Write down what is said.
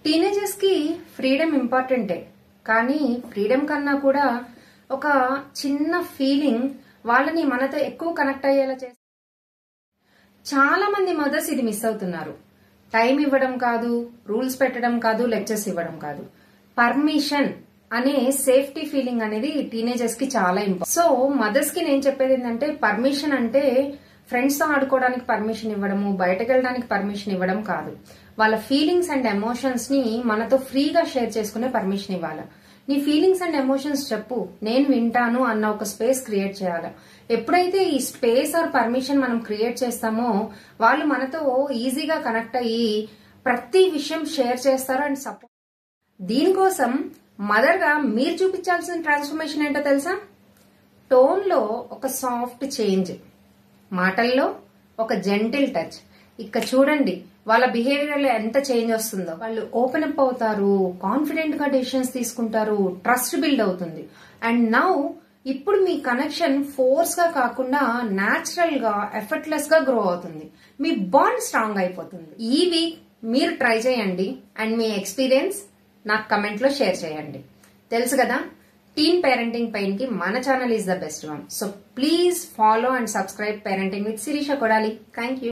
Teenagers కి freedom ఇంపార్టెంటే, కానీ ఫ్రీడమ్ కన్నా కూడా ఒక చిన్న ఫీలింగ్ వాళ్ళని మనతో ఎక్కువ కనెక్ట్ అయ్యేలా చేస్తుంది. చాలా మంది మదర్స్ ఇది మిస్ అవుతున్నారు. టైం ఇవ్వడం కాదు, రూల్స్ పెట్టడం కాదు, లెక్చర్స్ ఇవ్వడం కాదు, పర్మిషన్ అనే సేఫ్టీ ఫీలింగ్ అనేది టీనేజర్స్ కి చాలా ఇంపార్టెంట్. సో మదర్స్ కి నేను చెప్పేది ఏంటంటే, పర్మిషన్ అంటే ఫ్రెండ్స్ తో ఆడుకోవడానికి పర్మిషన్ ఇవ్వడము, బయటకు వెళ్ళడానికి పర్మిషన్ ఇవ్వడం కాదు. వాళ్ళ ఫీలింగ్స్ అండ్ ఎమోషన్స్ ని మనతో ఫ్రీగా షేర్ చేసుకునే పర్మిషన్ ఇవ్వాలి. నీ ఫీలింగ్స్ అండ్ ఎమోషన్స్ చెప్పు, నేను వింటాను అన్న ఒక స్పేస్ క్రియేట్ చేయాలి. ఎప్పుడైతే ఈ స్పేస్ ఆర్ పర్మిషన్ మనం క్రియేట్ చేస్తామో వాళ్ళు మనతో ఈజీగా కనెక్ట్ అయ్యి ప్రతి విషయం షేర్ చేస్తారు అండ్ సపోర్ట్. దీనికోసం మదర్ గా మీరు చూపించాల్సిన ట్రాన్స్ఫర్మేషన్ ఏంటో తెలుసా? టోన్ లో ఒక సాఫ్ట్ చేంజ్, మాటల్లో ఒక జెంటిల్ టచ్. ఇక చూడండి వాళ్ళ బిహేవియర్ లో ఎంత చేంజ్ వస్తుందో. వాళ్ళు ఓపెన్ అప్ అవుతారు, కాన్ఫిడెంట్ గా డెసిషన్స్ తీసుకుంటారు, ట్రస్ట్ బిల్డ్ అవుతుంది. అండ్ నౌ ఇప్పుడు మీ కనెక్షన్ ఫోర్స్ గా కాకుండా న్యాచురల్ గా, ఎఫర్ట్లెస్ గా గ్రో అవుతుంది. మీ బాండ్ స్ట్రాంగ్ అయిపోతుంది. ఈ వీక్ మీరు ట్రై చేయండి అండ్ మీ ఎక్స్పీరియన్స్ నాకు కమెంట్ లో షేర్ చేయండి. తెలుసు కదా, టీన్ పేరెంటింగ్ పైన్ కి మన channel is the best one. So please follow and subscribe parenting with Shirisha Kodali. Thank you.